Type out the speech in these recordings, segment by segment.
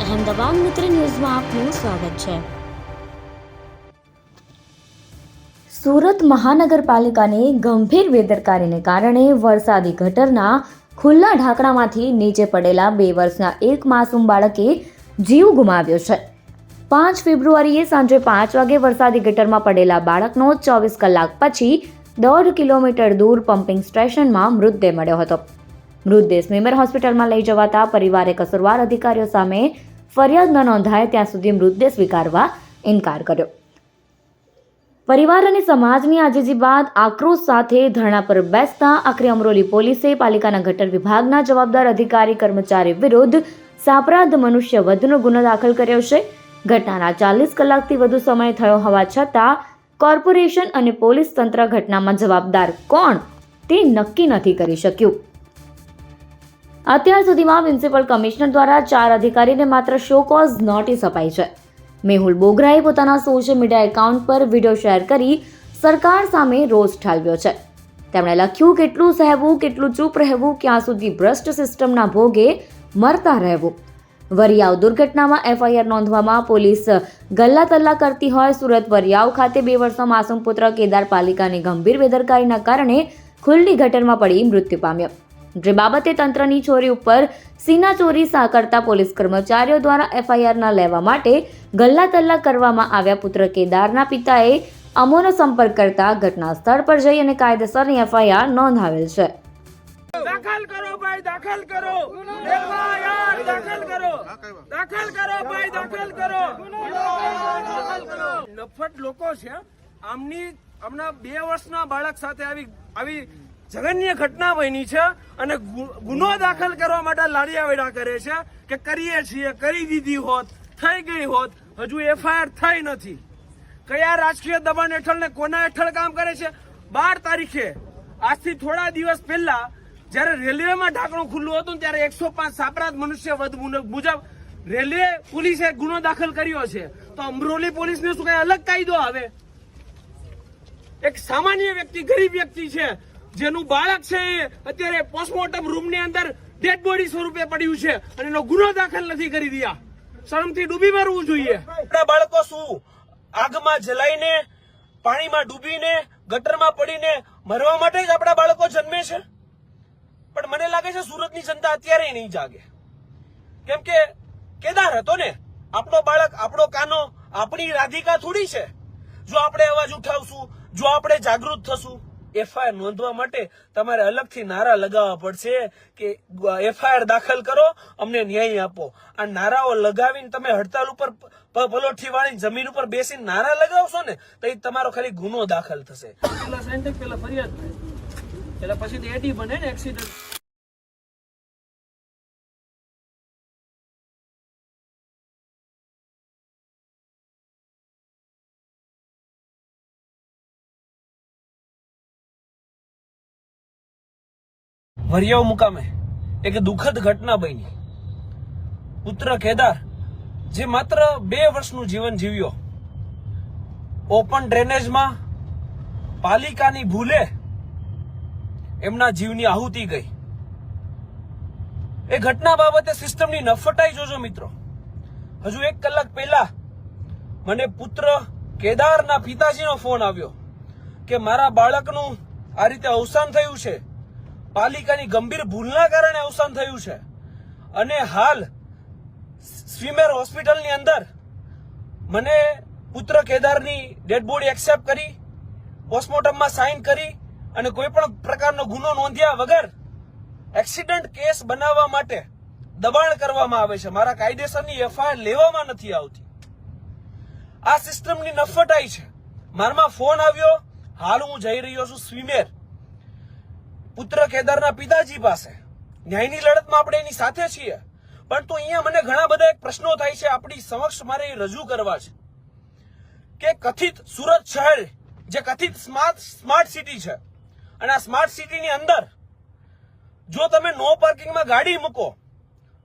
અહેમદાબાદ મિત્ર ન્યૂઝમાં આપનું સ્વાગત છે। સુરત મહાનગરપાલિકાની ગંભીર બેદરકારીને કારણે વરસાદી ગટરના ખુલ્લા ઢાંકણામાંથી નીચે પડેલા 2 વર્ષના એક માસૂમ બાળકે જીવ ગુમાવ્યો છે। 5 ફેબ્રુઆરીએ સાંજે 5 વાગે વરસાદી ગટરમાં પડેલા બાળકનો 24 કલાક પછી 1.5 કિલોમીટર દૂર પમ્પિંગ સ્ટેશનમાં મૃતદેહ મળ્યો હતો। મૃતદેહ સ્મીમેર હોસ્પિટલમાં લઈ જવાતા પરિવારે કસૂરવાર અધિકારીઓ સામે ફરિયાદ ન નોંધાય ત્યાં સુધી મૃતદેહ સ્વીકારવા ઇનકાર કર્યો। પરિવાર અને સમાજની આજીજી બાદ આક્રોશ સાથે ધરણા પર બેસતા આખરે અમરોલી પોલીસે પાલિકાના ગટર વિભાગના જવાબદાર અધિકારી કર્મચારી વિરુદ્ધ સાપરાધ મનુષ્ય વધનો ગુનો દાખલ કર્યો છે। ઘટનાના 40 કલાકથી વધુ સમય થયો હોવા છતાં કોર્પોરેશન અને પોલીસ તંત્ર ઘટનામાં જવાબદાર કોણ તે નક્કી નથી કરી શક્યું। અત્યાર સુધીમાં મ્યુનિસિપલ કમિશનર દ્વારા 4 અધિકારીને માત્ર શો કોઝ નોટિસ અપાઈ છે। મેહુલ બોગરાએ પોતાના સોશિયલ મીડિયા એકાઉન્ટ પર વિડીયો શેર કરી સરકાર સામે રોષ ઠાલવ્યો છે। તેમણે લખ્યું, કેટલું સહેવું, કેટલું ચૂપ રહેવું, ક્યાં સુધી ભ્રષ્ટ સિસ્ટમના ભોગે મરતા રહેવું। વરિયાવ દુર્ઘટનામાં એફઆઈઆર નોંધવામાં પોલીસ ગલ્લા તલ્લા કરતી હોય। સુરત વરિયાવ ખાતે 2 વર્ષનો માસૂમ પુત્ર કેદાર પાલિકાની ગંભીર બેદરકારીના કારણે ખુલ્લી ગટરમાં પડી મૃત્યુ પામ્યો। જે બાબતે તંત્રની ચોરી ઉપર સીના ચોરી કરતા પોલીસ કર્મચારીઓ દ્વારા એફઆઈઆર ન લેવા માટે ગલ્લા તલ્લા કરવામાં આવ્યા। પુત્ર કેદારના પિતાએ અમોનો સંપર્ક કરતા ઘટના સ્થળ પર જઈ અને કાયદેસરની એફઆઈઆર નોંધાવેલ છે। દાખલ કરો ભાઈ, દાખલ કરો, એફઆઈઆર દાખલ કરો, દાખલ કરો ભાઈ, દાખલ કરો। નફટ લોકો છે। હમણાં 2 વર્ષના બાળક સાથે આવી જઘન્ય ઘટના બની છે અને ગુનો દાખલ કરવા માટે લાડિયાવેડા કરે છે કે કરીએ છીએ, કરી દીધી હોત, થઈ ગઈ હોત, હજુ એફઆઈઆર થઈ નથી। કયા રાજકીય દબાણ હેઠળ ને કોના હેઠળ કામ કરે છે? 12 તારીખે આજથી થોડા દિવસ પહેલા જ્યારે રેલવેમાં ઢાંકણું ખુલ્લું હતું ત્યારે 105 સાપરાધ મનુષ્ય વધ મુજબ રેલવે પોલીસે ગુનો દાખલ કર્યો છે। તો અમરોલી પોલીસને શું કઈ અલગ કાયદો આવે? એક સામાન્ય વ્યક્તિ, ગરીબ વ્યક્તિ છે જેનું બાળક છે એ અત્યારે પોસ્ટમોર્ટમ રૂમની અંદર ડેડ બોડી સ્વરૂપે પડ્યું છે અને એનો ગુનો દાખલ નથી કરી રહ્યા। શરમથી ડૂબી મરવું જોઈએ। આપણા બાળકો શું આગમાં જલાઈને, પાણીમાં ડૂબીને, ગટરમાં પડીને મરવા માટે જ આપણા બાળકો જન્મે છે? પણ મને લાગે છે સુરતની જનતા અત્યારે નહીં જાગે, કેમ કે કેદાર હતો ને આપણો બાળક, આપણો કાનો, આપણી રાધિકા થોડી છે। જો આપણે અવાજ ઉઠાવશું, જો આપણે જાગૃત થશું, એફઆઈઆર નોંધવા માટે તમારે અલગથી નારા લગાવવા પડશે કે એફઆઈઆર દાખલ કરો, અમને ન્યાય આપો। આ નારાઓ લગાવીને તમે હડતાલ ઉપર પલોઠી વાળીને જમીન ઉપર બેસીને નારા લગાવશો ને તો એ તમારો ખાલી ગુનો દાખલ થશે। પેલા સાયન્ટિફિક પેલા ફરિયાદ થાય, એટલે પછી એડી બને ને એક્સિડન્ટ। વરિયાવ મુકામે એક દુઃખદ ઘટના બની। પુત્ર કેદાર જે માત્ર 2 વર્ષનું જીવન જીવ્યો, ઓપન ડ્રેનેજમાં પાલિકાની ભૂલે એમના જીવની આહુતિ ગઈ। એ ઘટના બાબતે સિસ્ટમની નફટાઈ જોજો મિત્રો। હજુ 1 કલાક પહેલા મને પુત્ર કેદારના પિતાજીનો ફોન આવ્યો કે મારા બાળકનું આ રીતે અવસાન થયું છે, પાલિકાની ગંભીર ભૂલના કારણે અવસાન થયું છે અને હાલ સ્વીમેર હોસ્પિટલની અંદર મને પુત્ર કેદારની ડેડ બોડી એક્સેપ્ટ કરી, પોસ્ટમોર્ટમમાં સાઇન કરી અને કોઈ પણ પ્રકારનો ગુનો નોંધ્યા વગર એક્સિડન્ટ કેસ બનાવવા માટે દબાણ કરવામાં આવે છે। મારા કાયદેસરની એફઆઈઆર લેવામાં નથી આવતી। આ સિસ્ટમની નફટાઈ છે। મારામાં ફોન આવ્યો, હાલ હું જઈ રહ્યો છું સ્વીમેર પુત્ર કેદારના પિતાજી પાસે। ન્યાયની લડતમાં આપણે એની સાથે છીએ, પરંતુ અહીંયા મને ઘણા બધા પ્રશ્નો થાય છે, આપણી સમક્ષ મારે એ રજૂ કરવા છે કે કથિત સુરત શહેર જે કથિત સ્માર્ટ સિટી છે અને આ સ્માર્ટ સિટીની અંદર જો તમે નો પાર્કિંગમાં ગાડી મૂકો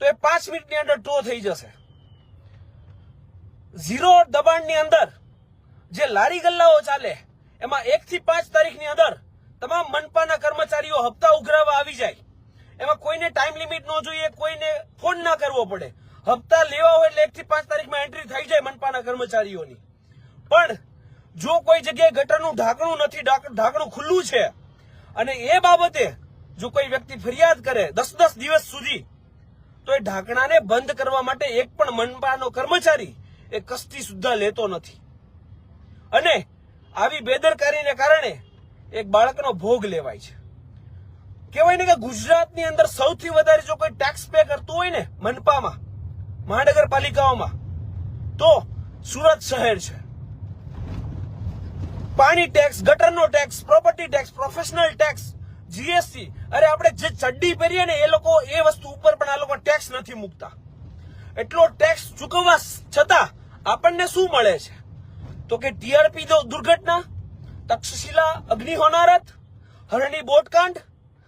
તો એ 5 મિનિટની અંદર ટો થઈ જશે। 0 દબાણની અંદર જે લારી ગલ્લાઓ ચાલે એમાં 1 થી 5 તારીખની અંદર તમામ મનપાના કર્મચારીઓ હપ્તા ઉઘરાવવા આવી જાય। એમાં કોઈને ટાઈમ લિમિટ ન જોઈએ, કોઈને ફોન ના કરવો પડે। હપ્તા લેવા હોય એટલે 1 થી 5 તારીખમાં એન્ટ્રી થઈ જાય મનપાના કર્મચારીઓની. પણ જો કોઈ જગ્યાએ ગટરનું ઢાંકણું નથી, ઢાંકણું ખુલ્લું છે અને એ બાબતે જો કોઈ વ્યક્તિ ફરિયાદ કરે 10 દિવસ સુધી, તો એ ઢાંકણાને બંધ કરવા માટે એક પણ મનપાનો કર્મચારી એ કસ્તી સુદ્ધા લેતો નથી. અને આવી બેદરકારીને કારણે એક બાળકનો ભોગ લેવાય છે. કહેવાય ને કે ગુજરાતની અંદર સૌથી વધારે જો કોઈ ટેક્સ પે કરતું હોય ને મનપામાં, મહાનગરપાલિકાઓમાં, તો સુરત શહેર છે. પાણી ટેક્સ, ગટરનો tax, property tax, professional tax, GST. અરે આપણે જે ચડ્ડી પહેરીએ ને એ લોકો એ વસ્તુ ઉપર પણ આ લોકો ટેક્સ નથી મૂકતા. એટલો ટેક્સ ચૂકવવા છતાં આપણને શું મળે છે? તો કે ટીઆરપી દુર્ઘટના, તક્ષશિલા અગ્નિ હોનારત, હરણી બોટકાંડ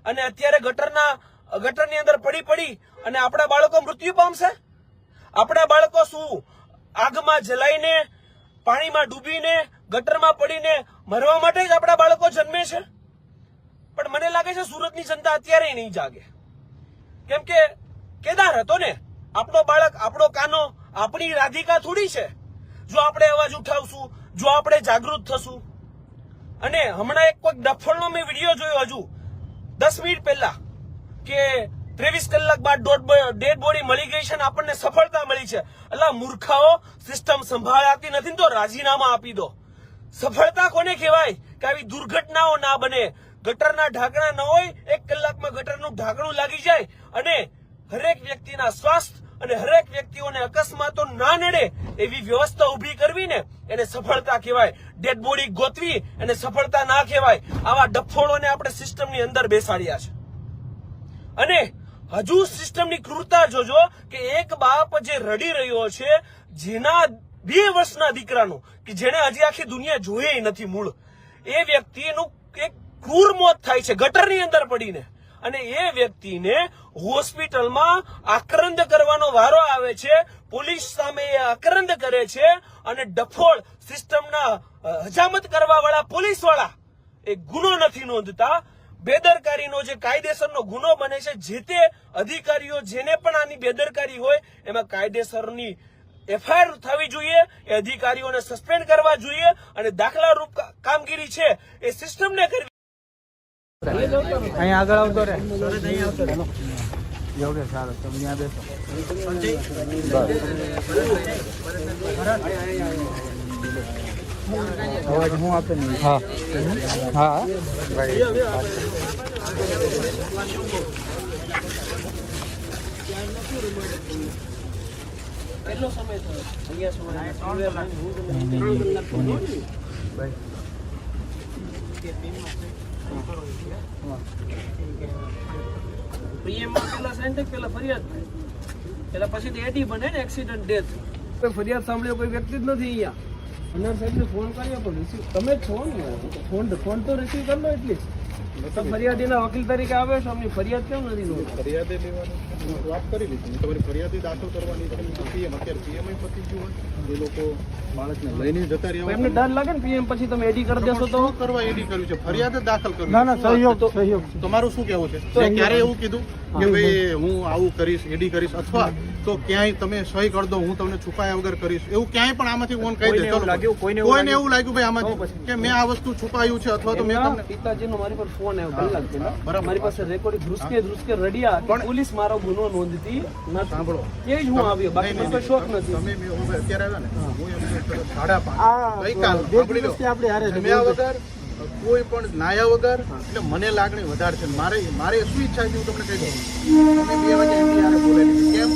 અને અત્યારે ગટરની અંદર પડી અને આપણા બાળકો મૃત્યુ પામશે. આપણા બાળકો શું આગમાં જલાઈને, પાણીમાં ડૂબીને, ગટરમાં પડીને મરવા માટે જ આપણા બાળકો જન્મે છે? પણ મને લાગે છે સુરતની જનતા અત્યારે નહીં જાગે. કેમ કે કેદાર હતો ને, આપણો બાળક, આપણો કાનો, આપણી રાધિકા થોડી છે. જો આપણે અવાજ ઉઠાવશું, જો આપણે જાગૃત થશું. અને હમણાં એક કોઈક ડફળનો મેં વિડીયો જોયો હજુ 10 મિનિટ પહેલા કે 23 કલાક બાદ ડેડ બોડી મળી ગઈ છે અને આપણને સફળતા મળી છે. અલા મૂર્ખાઓ, સિસ્ટમ સંભાળાતી નથી તો રાજીનામા આપી દો. સફળતા કોને કહેવાય? કે આવી દુર્ઘટનાઓ ના બને. ગટરના ઢાંકણા ન હોય, 1 કલાકમાં ગટરનું ઢાંકણું લાગી જાય અને હરેક વ્યક્તિના સ્વાસ્થ્ય અને હરેક વ્યક્તિઓને અકસ્માતો ના નડે એવી વ્યવસ્થા ઉભી કરવી ને એને સફળતા કહેવાય. ડેડ બોડી ગોતવી એને સફળતા ના કહેવાય. આવા ડફોળોને આપણે સિસ્ટમની અંદર બેસાડ્યા છે. અને હજુ સિસ્ટમની ક્રૂરતા જોજો કે એક બાપ જે રડી રહ્યો છે, જેના 2 વર્ષના દીકરાનું, કે જેને હજી આખી દુનિયા જોઈ નથી મૂળ, એ વ્યક્તિનું એક ક્રૂર મોત થાય છે ગટરની અંદર પડીને. અને એ વ્યક્તિને હોસ્પિટલમાં આક્રંદ કરવાનો વારો આવે છે. પોલીસ સામે એ આક્રંદ કરે છે અને ડફોળ સિસ્ટમના હજામત કરવા વાળા પોલીસ વાળા એ ગુનો નથી નોંધતા. બેદરકારીનો જે કાયદેસરનો ગુનો બને છે, જે તે અધિકારીઓ જેને પણ આની બેદરકારી હોય એમાં કાયદેસરની એફઆઈઆર થવી જોઈએ. એ અધિકારીઓને સસ્પેન્ડ કરવા જોઈએ અને દાખલારૂપ કામગીરી છે એ સિસ્ટમને કરવી. અહીંયા આગળ આવતો રે એવું સારું, તમે ત્યાં બેસો. અવાજ હું આપે ને? હા હા કેટલો સમય થયો? પ્રીએમમાં પેલા સાઈન પેલા ફરિયાદ થાય, એટલે પછી એડી બને ને એક્સિડન્ટ ડેથ. ફરિયાદ સાંભળ્યો કોઈ વ્યક્તિ જ નથી અહીંયા. અનર સાહેબને ફોન કર્યો પણ રિસીવ તમે જ છો ને, ફોન તો રિસીવ કરી લો. એટલી ફરિયાદીના વકીલ તરીકે આવે છો, અમની ફરિયાદ કેમ નથી? ફરિયાદ લેવાની વાત કરી લીધી. તમારી ફરિયાદી દાખલ કરવાની પીએમ અત્યારે પીએમ પતી ગયું હોય, એ લોકો બાળકને લઈને જતા રહ્યા. એમને ડર લાગે ને પીએમ પછી તમે એડી કરી દેશો તો? કરવા એડી કર્યું છે, ફરિયાદ જ દાખલ કરવી. ના ના, સહયોગ સહયોગ. તમારું શું કહેવું છે? ક્યારે એવું કીધું કે ભાઈ હું આવું કરીશ, એડી કરીશ, અથવા તો ક્યાંય તમે સહી કરી દો, હું તમને છુપાયા વગર કરીશ, એવું ક્યાંય પણ આમાંથી ફોન કહી દે? કોઈને એવું લાગ્યું ભાઈ આમાંથી કે મેં આ વસ્તુ છુપાયું છે, અથવા તો મેં તમને પિતાજીનો મારી પર ફોન આવ્યો કલાક પહેલા, મારી પાસે રેકોર્ડિંગ ધ્રુસકે રડ્યા કે પોલીસ મારો ગુનો નોંધતી નથી. સાંભળો, એ જ હું આવ્યો, બાકી મને કોઈ શોખ નથી. તમે અત્યારે આવ્યા ને, હું એમને 5:30 ગઈકાલ સાંભળી લો, મેં વગર કોઈ પણ નાયા વગર, એટલે મને લાગણી વધારે છે. મારે શું ઈચ્છા છે હું તમને કહી દઉં. અમે 2 વાગે એમની બોલાવી કેમ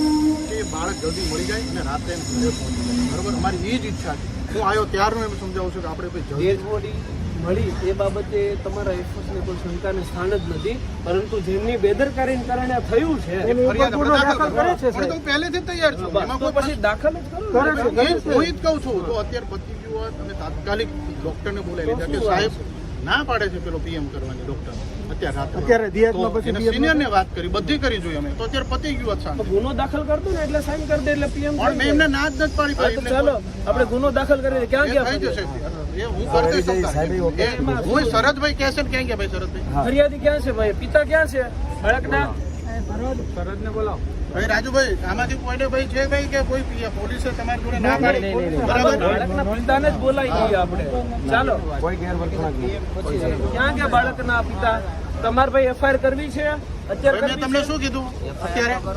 કે બાળક જલ્દી મળી જાય અને રાતે ઘરે પહોંચી જાય. બરોબર, અમારી એ જ ઈચ્છા છે. હું આવ્યો ત્યારનું એમ સમજાવું છું કે આપણે ભાઈ ડેડ બોડી મળી એ બાબતે તમારા એફર્ટને કોઈ શંકાને સ્થાન જ નથી, પરંતુ જેમની બેદરકારીને કારણે આ થયું છે ફરિયાદ આપણે દાખલ કરે છે. પણ તો પહેલેથી જ તૈયાર છું, એમાં તો પછી દાખલ જ કરો. હું જ કહું છું. તો અત્યારે પતી ગયું હોત, અમે તાત્કાલિક ડોક્ટરને બોલાવી લીધા કે સાહેબ ના પાડે છે પેલો પીએમ કરવાની ડોક્ટર. અત્યારે દિયાતમાં પછી સિનિયરને વાત કરી, બધી કરી જોઈએ અમે, તો અત્યારે પતી ગયું હોત. ગુનો દાખલ કરતો ને એટલે સાઈન કરી દે એટલે પીએમ. પણ મેં એમને ના જ નથી પાડી. ચાલો આપણે ગુનો દાખલ કરીએ. ક્યાં ગયા થઈ જશે? એ હું કરતો હું શરદભાઈ કહે છે ને, ક્યાં ગયા ભાઈ શરદભાઈ? ફરિયાદી ક્યાં છે ભાઈ? પિતા ક્યાં છે બાળકના? શરદને બોલાવો. ભાઈ રાજુભાઈ આમાંથી કોઈને ભાઈ છે ભાઈ કે કોઈ પોલીસે તમારી જોડે ના પાડી બરાબર બાળકના પિતાને જ બોલાવી દઈએ આપણે. ચાલો કોઈ ગેરવર્તણૂક નહીં. ક્યાં કે બાળકના પિતા તમારે ભાઈ એફઆઈઆર કરવી છે અત્યારે મેં કરવી તમને છે? શું કીધું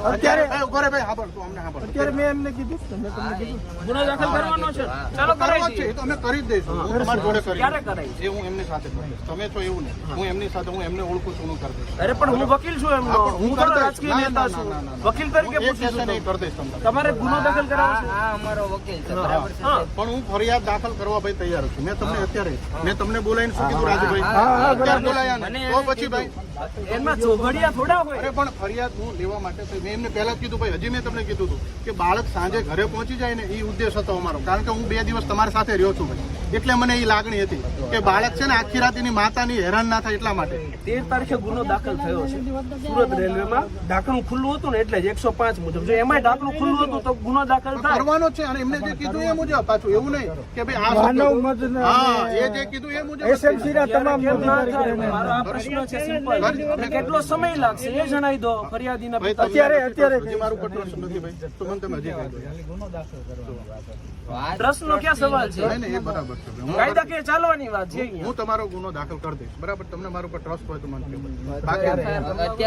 અત્યારે ભાઈ ઉભો રહે ભાઈ સાંભળ તું અમને સાંભળ અત્યારે મેં એમને કીધું તમે તમને કીધું ગુનો દાખલ કરવાનો છે. ચાલો કરવો કરાવી જ છે દઈએ. એ તો અમે કરી જ દઈશું હું તમારી જોડે કરી ક્યારે કરાવી? એ હું એમની સાથે કરીશ તમે છો એવું નહીં હું એમની સાથે હું એમને ઓળખું છું હું કરી દઈશ અરે પણ હું વકીલ છું એમનો. હા, પણ હું હું થોડો કરી દઈશ. રાજકીય ના, નેતા ના, છું. ના, ના, ના. વકીલ તરીકે હું એક પૂછું કેસે છું. નહીં કરી દઈશ તમને તમારે ગુનો દાખલ કરાવવો છે? હા. પણ હું ફરિયાદ દાખલ કરવા ભાઈ તૈયાર છું મેં તમને અત્યારે મેં તમને બોલાવીને શું કીધું રાજુભાઈ અત્યારે બોલાયા ને તો પછી ભાઈ એમાં ચોઘડિયા થોડા હોય. અરે પણ ફરિયાદ હું લેવા માટે તો મેં એમને પહેલા જ કીધું ભાઈ હજી મેં તમને કીધું હતું કે બાળક સાંજે ઘરે પહોંચી જાય ને એ ઉદ્દેશ હતો અમારો કારણ કે હું 2 દિવસ તમારી સાથે રહ્યો છું ભાઈ એટલે મને એ લાગણી હતી કે બાળક છે ને આખી રાત એની માતાની હેરાન ના થાય એટલા માટે 13 તારીખે ગુનો દાખલ થયો છે સુરત રેલવેમાં. ઢાંકણું ખુલ્લું હતું ને એટલે જ 105 મુજબ. જો એમાંય ઢાંકણું ખુલ્લું હતું તો ગુનો દાખલ થાય. કરવાનો જ છે અને એમને જે કીધું એ મુજબ પાછું એવું નહીં કે ભાઈ આ માનવ શબ્દ- મત હા એ જે કીધું એ મુજબ જ એસએમસી ના તમામ કેમ ના થાય? અધિકારી મારો આ પ્રશ્ન છે સિમ્પલ. અને કેટલો સમય લાગશે એ જણાવી દો ફરિયાદીના ભાઈ, પિતા. અત્યારે હજી મારું પર ટ્રસ્ટ નથી ભાઈ તો મને તમે હજી કહી દો. પ્રશ્નનો ક્યાં સવાલ છે? નહીં, નહીં, એ બરાબર છે હું કાયદાકીય ચાલવાની વાત છે અહીંયા. હું તમારો ગુનો દાખલ કરી દઈશ બરાબર તમને મારા પર ટ્રસ્ટ હોય તો મને કહો બાકી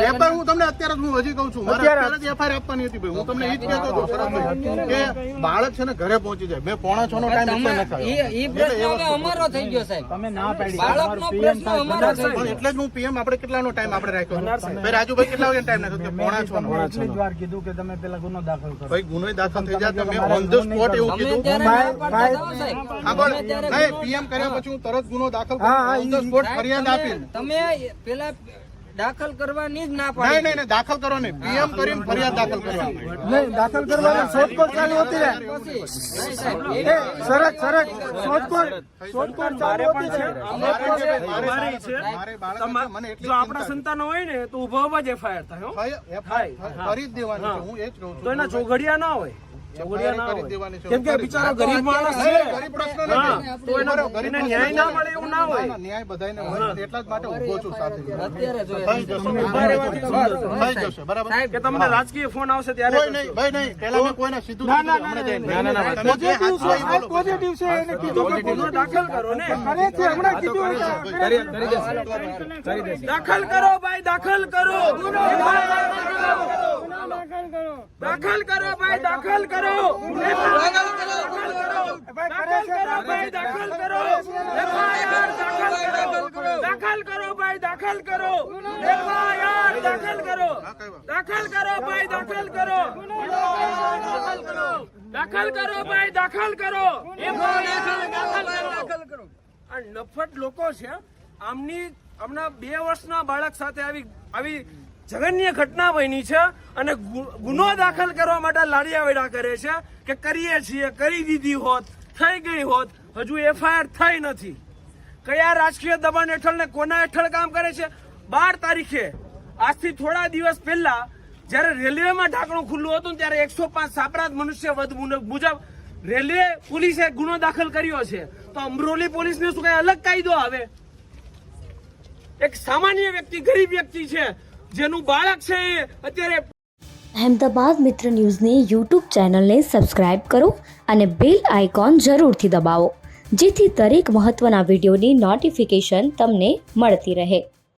એફઆઈઆર હું તમને અત્યારે જ હું હજી કહું છું મારે અત્યારે જ એફઆઈઆર આપવાની હતી ભાઈ હું તમને એ જ કહેતો હતો શરદભાઈ કે બાળક છે ને ઘરે પહોંચી જાય મેં 5:45 નો ટાઈમ એટલે નખાયો અમારો થઈ ગયો સાહેબ. તમે ના પાડી બાળકનો પ્રશ્ન અમારો છે. પણ એટલે જ હું પીએમ આપણે કેટલાનો ટાઈમ આપણે રાખ્યો હતો? ભાઈ રાજુભાઈ કેટલા વાગે ટાઈમ નાખ્યો કે 5:45 નો એટલી જ વાર કીધું કે તમે પેલા ગુનો દાખલ કરો. ભાઈ ગુનો દાખલ થઈ જાય તો મેં ઓન ધ સ્પોટ એવું તમે કીધું ત્યારે ના પાડતા હતા સાહેબ. હા બોલ નહીં પીએમ કર્યા પછી હું તરત ગુનો દાખલ હા, ઓન ધ સ્પોટ ફરિયાદ આપી તમે પેલા દાખલ કરવાની જ ના નહીં પાડી. નહીં નહીં દાખલ કરો નહીં પીએમ કરીને ફરિયાદ દાખલ કરવાની નહીં દાખલ કરવાની શોધખોળ ચાલુ હતી ને એ સરસ શોધખોળ મારે ચાલુ પણ હતી છે. ને અમારે છે. અમારે છે. મારે બાળક તમા- મને એટલી જો આપણા સંતાનો હોય ને તો ઉભા ઉભા જ એફઆઈઆર થાય હો. કરી જ દેવાની છે હું એ જ કહું છું તો એના ચોઘડિયા ના હોય. ચોઘડિયા ના કરી હોય. દેવાની છે. કેમ કે બિચારો ગરીબ માણસ છે. ગરીબ પ્રશ્ન હા, નથી. તો એને ન્યાય ના મળે એવું ના હોય. ન્યાય બધાયને હોય એટલા જ માટે ઊભો છું સાથે અત્યારે જોઈએ. થઈ જશે ઉભા રહેવાથી શું થશે? થઈ જશે બરાબર કે તમને રાજકીય ફોન આવશે ત્યારે કોઈ નહીં ભાઈ નહીં પેલા મેં કોઈને સીધું ના, કીધું, ના, હમણાં ના, જઈને. ના, ના, ના, તમે જે હાથ પોઝિટિવ હોય એ છે બોલો. પોઝિટિવ છે એને કીધું કે ગુનો દાખલ કરો ને. કરે છે હમણાં કીધું દાખલ કરો ભાઈ, દાખલ કરો. દાખલ કરો ભાઈ, દાખલ કરો. દાખલ કરો ભાઈ, દાખલ કરો. FIR દાખલ કરો. દાખલ કરો ભાઈ, દાખલ કરો. FIR દાખલ કરો. દાખલ કરો ભાઈ, દાખલ કરો. દાખલ કરો ભાઈ, દાખલ કરો. FIR દાખલ કરો. આ નફટ લોકો છે. હમણાં 2 વર્ષના બાળક સાથે આવી જઘન્ય ઘટના બની છે અને ગુનો દાખલ કરવા માટે લાડિયાવેડા કરે છે કે કરીએ છીએ, કરી દીધી હોત, થઈ ગઈ હોત. હજુ એફઆઈઆર થઈ નથી. કયા રાજકીય દબાણ હેઠળ ને કોના હેઠળ કામ કરે છે? 12 તારીખે આજથી થોડા દિવસ પહેલા જ્યારે રેલવેમાં ઢાંકણું ખુલ્લું હતું ત્યારે 105 સાપરાધ મનુષ્ય વધ મુજબ રેલવે પોલીસે ગુનો દાખલ કર્યો છે. તો અમરોલી પોલીસને શું કઈ અલગ કાયદો આવે? એક સામાન્ય વ્યક્તિ, ગરીબ વ્યક્તિ છે જેનું બાળક છે એ અત્યારે અહેમદાબાદ મિત્ર ન્યૂઝની યુટ્યુબ ચેનલને સબસ્ક્રાઇબ કરો અને બેલ આઇકોન જરૂરથી દબાવો જેથી દરેક મહત્ત્વના વિડીયોની નોટિફિકેશન તમને મળતી રહે.